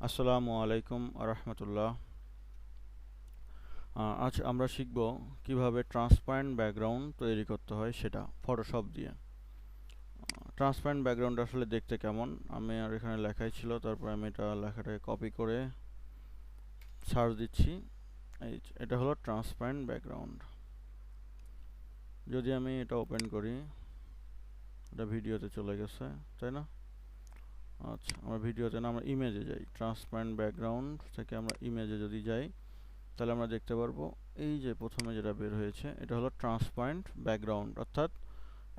আসসালামু আলাইকুম আরহামতুল্লাহ। আজ আমরা শিখব কিভাবে ট্রান্সপারেন্ট ব্যাকগ্রাউন্ড তৈরি করতে হয় সেটা ফটোশপ দিয়ে। ট্রান্সপারেন্ট ব্যাকগ্রাউন্ড আসলে দেখতে কেমন আমি আর এখানে লেখাই ছিল, তারপর আমি এটা লেখাটাকে কপি করে সার্চ দিচ্ছি। এটা হলো ট্রান্সপারেন্ট ব্যাকগ্রাউন্ড। যদি আমি এটা ওপেন করি, এটা ভিডিওতে চলে গেছে, তাই না? আচ্ছা, আমরা ভিডিওতে না, আমরা ইমেজে যাই। ট্রান্সপারেন্ট ব্যাকগ্রাউন্ড থেকে আমরা ইমেজে যদি যাই, তাহলে আমরা দেখতে পারবো এই যে প্রথমে যেটা বের হয়েছে এটা হলো ট্রান্সপারেন্ট ব্যাকগ্রাউন্ড, অর্থাৎ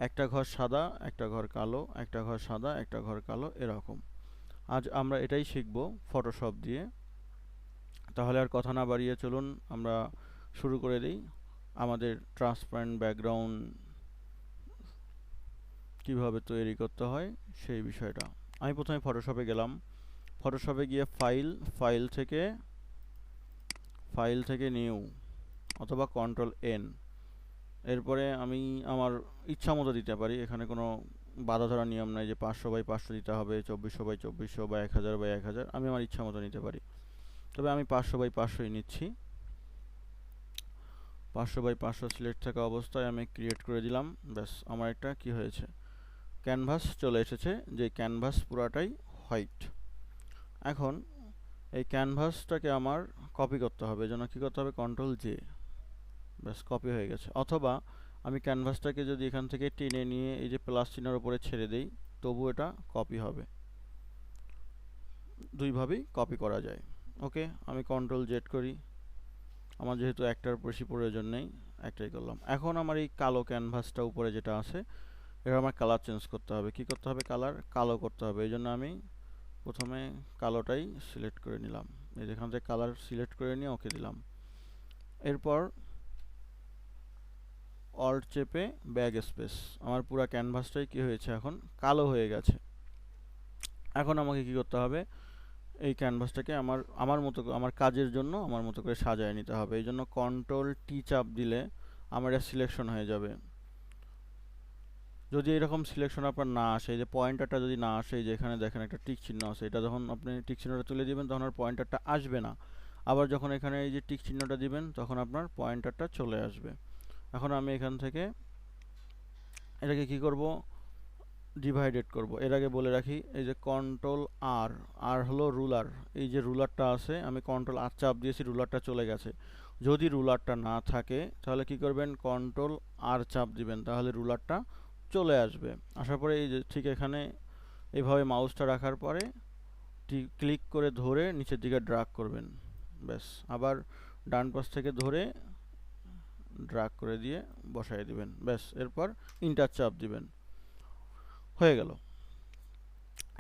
একটা ঘর সাদা, একটা ঘর কালো, একটা ঘর সাদা, একটা ঘর কালো, এরকম। আজ আমরা এটাই শিখব ফটোশপ দিয়ে। তাহলে আর কথা না বাড়িয়ে চলুন আমরা শুরু করে দিই আমাদের ট্রান্সপারেন্ট ব্যাকগ্রাউন্ড কিভাবে তৈরি করতে হয় সেই বিষয়টা। আমি প্রথমে ফটোশপে গেলাম। ফটোশপে গিয়ে ফাইল থেকে নিউ অথবা কন্ট্রোল এন। এরপরে আমি আমার ইচ্ছা মতো দিতে পারি, এখানে কোনো বাধা ধরা নিয়ম নাই যে 500x500 দিতে হবে, 2400x2400 বা 1000x1000। আমি আমার ইচ্ছা মতো নিতে পারি, তবে আমি 500x500ই নিচ্ছি। 500x500 সিলেক্ট থাকা অবস্থায় আমি ক্রিয়েট করে দিলাম। ব্যাস, আমার একটা কি হয়েছে, ক্যানভাস চলে এসেছে, যে ক্যানভাস পুরাটাই হোয়াইট। এখন এই ক্যানভাসটাকে আমার কপি করতে হবে, এজন্য কী করতে হবে, কন্ট্রোল জে। ব্যাস, কপি হয়ে গেছে। অথবা আমি ক্যানভাসটাকে যদি এখান থেকে টেনে নিয়ে এই যে প্লাস চিহ্নের উপরে ছেড়ে দেই, তবু এটা কপি হবে। দুইভাবেই কপি করা যায়। ওকে, আমি কন্ট্রোল জেড করি। আমার যেহেতু একটার বেশি প্রয়োজন নেই, একটাই করলাম। এখন আমার এই কালো ক্যানভাসটা উপরে যেটা আছে, এটা আমার কালার চেঞ্জ করতে হবে। কি করতে হবে, কালার কালো করতে হবে। এই জন্য আমি প্রথমে কালোটাই সিলেক্ট করে নিলাম। এই যেখান থেকে কালার সিলেক্ট করে নিয়ে ওকে দিলাম। এরপর অল্ট চেপে ব্যাক স্পেস, আমার পুরো ক্যানভাসটাই কি হয়েছে, এখন কালো হয়ে গেছে। এখন আমাকে কি করতে হবে, এই ক্যানভাসটাকে আমার মতো, আমার কাজের জন্য আমার মতো করে সাজায় নিতে হবে। এই জন্য কন্ট্রোল টি চাপ দিলে আমার এটা সিলেকশন হয়ে যাবে। যদি এরকম সিলেকশন আপনার না আসে, এই যে পয়েন্টারটা যদি না আসে, এই যে এখানে দেখেন একটা টিক চিহ্ন আছে, এটা যখন আপনি টিক চিহ্নটা তুলে দিবেন তখন আর পয়েন্টারটা আসবে না। আবার যখন এখানে এই যে টিক চিহ্নটা দিবেন তখন আপনার পয়েন্টারটা চলে আসবে। এখন আমি এখান থেকে এটাকে কি করব, ডিভাইডেড করব। এর আগে বলে রাখি, এই যে কন্ট্রোল আর, আর হলো রুলার। এই যে রুলারটা আছে, আমি কন্ট্রোল আর চাপ দিয়েছি, রুলারটা চলে গেছে। যদি রুলারটা না থাকে তাহলে কি করবেন, কন্ট্রোল আর চাপ দিবেন, তাহলে রুলারটা চলে আসবে। আসার পরে এই যে ঠিক এখানে এইভাবে মাউসটা রাখার পরে ক্লিক করে ধরে নিচের দিকে ড্রাগ করবেন। ব্যাস, আবার ডান পাশ থেকে ধরে ড্রাগ করে দিয়ে বসাই দিবেন। ব্যাস, এরপর ইন্টার চাপ দিবেন, হয়ে গেল।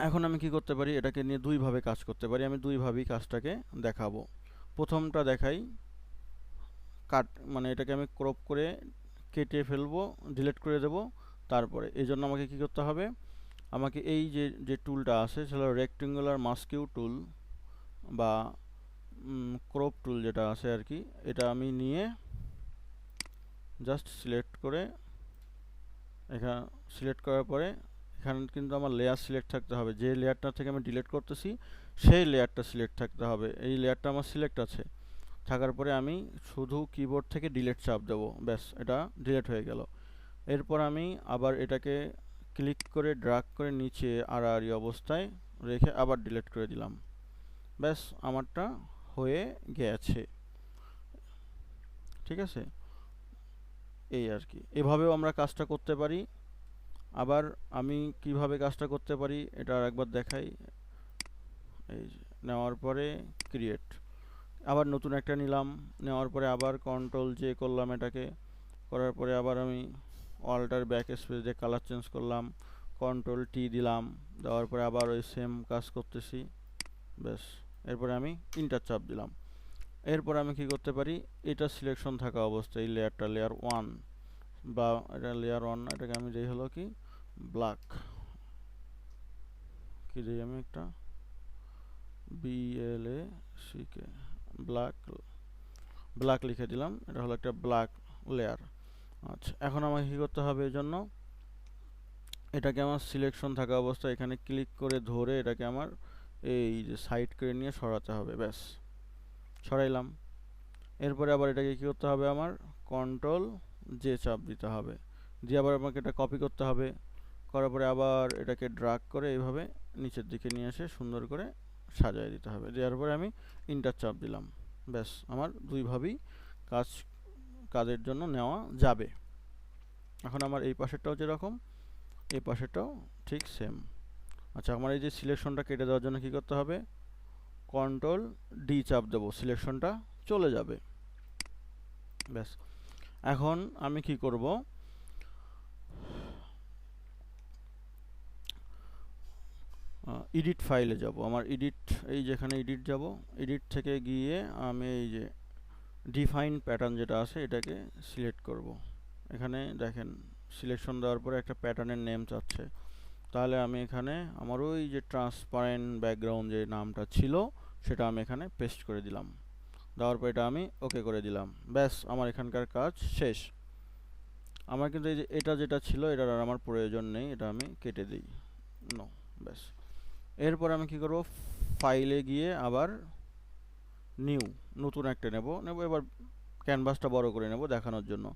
এখন আমি কি করতে পারি, এটাকে নিয়ে দুইভাবে কাজ করতে পারি। আমি দুইভাবেই কাজটাকে দেখাবো। প্রথমটা দেখাই, মানে এটাকে আমি ক্রপ করে কেটে ফেলবো, ডিলিট করে দেব। তারপরে এই জন্য আমাকে কি করতে হবে, আমাকে এই যে যে টুলটা আছে সেটা রেক্টেঙ্গুলার মাস্কিউ টুল বা ক্রপ টুল যেটা আছে আর কি, এটা আমি নিয়ে জাস্ট সিলেক্ট করে, এখানে সিলেক্ট করার পরে এখানে কিন্তু আমার লেয়ার সিলেক্ট থাকতে হবে। যে লেয়ারটা থেকে আমি ডিলিট করতেছি সেই লেয়ারটা সিলেক্ট থাকতে হবে। এই লেয়ারটা আমার সিলেক্ট আছে, থাকার পরে আমি শুধু কিবোর্ড থেকে ডিলিট চাপ দেব। ব্যাস, এটা ডিলিট হয়ে গেল। এরপর আমি আবার এটাকে ক্লিক করে ড্রাগ করে নিচে আড়াআড়ি অবস্থায় রেখে আবার ডিলিট করে দিলাম। ব্যাস, আমারটা হয়ে গেছে। ঠিক আছে, এই আর কি, এভাবেও আমরা কাজটা করতে পারি। আবার আমি কিভাবে কাজটা করতে পারি এটা আরেকবার দেখাই। এই নেওয়ার পরে ক্রিয়েট, আবার নতুন একটা নিলাম, নেওয়ার পরে আবার কন্ট্রোল জে করলাম, এটাকে করার পরে আবার আমি অল্টার ব্যাক স্পেস দিয়ে কালার চেঞ্জ করলাম, কন্ট্রোল টি দিলাম, দেওয়ার পরে আবার ওই সেম কাজ করতেছি। ব্যাস, এরপরে আমি ইন্টার চাপ দিলাম। এরপর আমি কি করতে পারি, এটা সিলেকশন থাকা অবস্থায় এই লেয়ারটা লেয়ার 1 বা এটা লেয়ার 1, এটাকে আমি যেই হলো কি ব্ল্যাক, কি দিই আমি একটা BLACK, ব্ল্যাক, ব্ল্যাক লিখে দিলাম। এটা হলো একটা ব্ল্যাক লেয়ার। আচ্ছা, এখন আমাকে কী করতে হবে, এই জন্য এটাকে আমার সিলেকশন থাকা অবস্থায় এখানে ক্লিক করে ধরে এটাকে আমার এই যে সাইড করে নিয়ে সরাতে হবে, ব্যাস সরাইলাম। এরপরে আবার এটাকে কী করতে হবে, আমার কন্ট্রোল জে চাপ দিতে হবে, দিয়ে আবার আমাকে এটা কপি করতে হবে, করার পরে আবার এটাকে ড্রাগ করে এইভাবে নিচের দিকে নিয়ে এসে সুন্দর করে সাজিয়ে দিতে হবে। দেওয়ার পরে আমি ইন্টার চাপ দিলাম, ব্যাস আমার দুইভাবেই কাজের জন্য নেওয়া যাবে। এখন আমার এই পাশেরটাও যেরকম, এই পাশেরটাও ঠিক সেম। আচ্ছা, আমার এই যে সিলেকশনটা কেটে দেওয়ার জন্য কী করতে হবে, কন্ট্রোল ডি চাপ দেবো, সিলেকশনটা চলে যাবে, ব্যাস। এখন আমি কি করব, এডিট ফাইলে যাব। আমার এডিট, এই যেখানে এডিট যাব, এডিট থেকে গিয়ে আমি এই যে ডিফাইন প্যাটার্ন যেটা আছে এটাকে সিলেক্ট করব। এখানে দেখেন সিলেকশন দেওয়ার পরে একটা প্যাটার্নের নেম চাচ্ছে, তাহলে আমি এখানে আমার ওই যে ট্রান্সপারেন্ট ব্যাকগ্রাউন্ড যে নামটা ছিল সেটা আমি এখানে পেস্ট করে দিলাম। দেওয়ার পর এটা আমি ওকে করে দিলাম, ব্যাস আমার এখানকার কাজ শেষ। আমার কিন্তু এই যে এটা যেটা ছিল এটার আর আমার প্রয়োজন নেই, এটা আমি কেটে দিই, নো, ব্যাস। এরপর আমি কি করব, ফাইলে গিয়ে আবার নতুন একটা নেব এবার ক্যানভাসটা বড় করে নেব দেখানোর জন্য।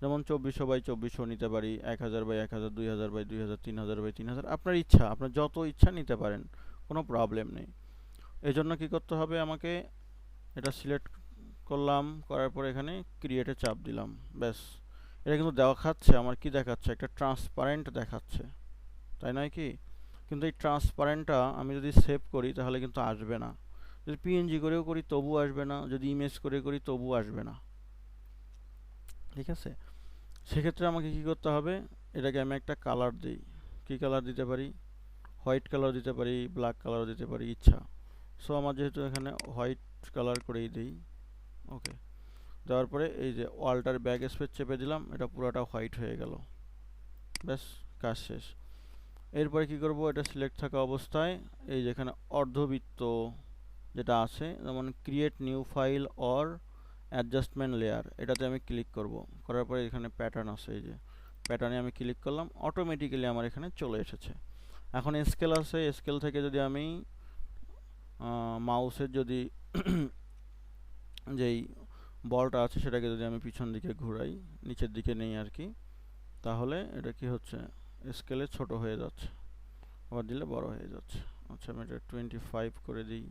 যেমন 2400 বাই 2400 নিতে পারি, 1000 বাই 1000, 2000 বাই 2000, 3000 বাই 3000, আপনার ইচ্ছা, আপনার যত ইচ্ছা নিতে পারেন, কোনো প্রবলেম নেই। এই জন্য কী করতে হবে, আমাকে এটা সিলেক্ট করলাম, করার পরে এখানে ক্রিয়েটে চাপ দিলাম, ব্যাস। এটা কিন্তু দেখাচ্ছে আমার, কি দেখাচ্ছে, একটা ট্রান্সপারেন্ট দেখাচ্ছে, তাই নয় কি? কিন্তু এই ট্রান্সপারেন্টটা আমি যদি সেভ করি তাহলে কিন্তু আসবে না, যদি পিএনজি করেও করি তবু আসবে না, যদি ইমেজ করে করি তবু আসবে না, ঠিক আছে? সেক্ষেত্রে আমাকে কি করতে হবে, এটাকে আমি একটা কালার দিই। কি কালার দিতে পারি, হোয়াইট কালার দিতে পারি, ব্ল্যাক কালার দিতে পারি, ইচ্ছা। সো আমার যেহেতু এখানে হোয়াইট কালার করেই দিই, ওকে। দেওয়ার পরে এই যে ওয়ালটার ব্যাক স্পেস চেপে দিলাম, এটা পুরোটা হোয়াইট হয়ে গেল, ব্যাস কাজ শেষ। এরপরে কি করব, এটা সিলেক্ট থাকা অবস্থায় এই যেখানে অর্ধবৃত্ত যেটা আছে, যেমন create new file or adjustment layer, এটাতে আমি ক্লিক করব। করার পরে এখানে প্যাটার্ন আছে, এই যে প্যাটার্নে আমি ক্লিক করলাম, অটোমেটিক্যালি আমার এখানে চলে এসেছে। এখন স্কেল আছে, স্কেল থেকে যদি আমি মাউসের যদি যেই বলটা আছে সেটাকে যদি আমি পিছন দিকে ঘুরাই, নিচের দিকে নেই আর কি, তাহলে এটা কি হচ্ছে, স্কেলে ছোট হয়ে যাচ্ছে, আবার দিলে বড় হয়ে যাচ্ছে। আচ্ছা, আমি এটা 25 করে দিই,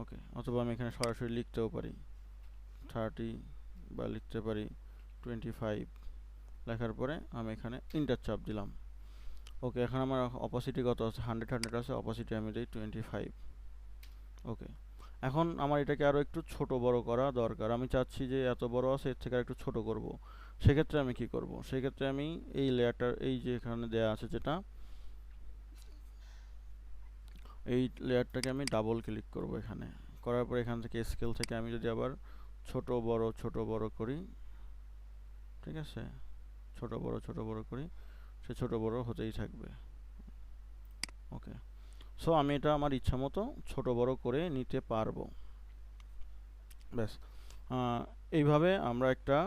ওকে। অথবা আমি এখানে সরাসরি লিখতেও পারি 30, বা লিখতে পারি 25। লেখার পরে আমি এখানে ইন্টার চাপ দিলাম, ওকে। এখন আমার অপোসিটি কত আছে, 100 আছে, অপোসিটি আমি দিই 25, ওকে। এখন আমার এটাকে আরও একটু ছোট বড় করা দরকার, আমি চাচ্ছি যে এত বড় আছে এর থেকে আর একটু ছোট করব। সেক্ষেত্রে আমি কি করব, সেক্ষেত্রে আমি এই লেয়ারটার এই যে এখানে দেয়া আছে যেটা, এই লেয়ারটাকে আমি ডাবল ক্লিক করব এখানে। করার পর এখান থেকে স্কেল থেকে আমি যদি আবার ছোট বড় করি, ঠিক আছে, ছোট বড় করি, সে ছোট বড় হতেই থাকবে, ওকে। সো আমি এটা আমার ইচ্ছা মতো ছোট বড় করে নিতে পারবো, ব্যাস। এইভাবে আমরা একটা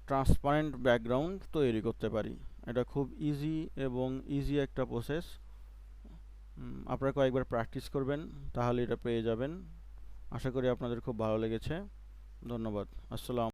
ট্রান্সপারেন্ট ব্যাকগ্রাউন্ড তৈরি করতে পারি। এটা খুব ইজি একটা প্রসেস। আপনারা কয়েকবার প্র্যাকটিস করবেন, তাহলে এটা পেয়ে যাবেন। আশা করি আপনাদের খুব ভালো লেগেছে। ধন্যবাদ। আসসালাম।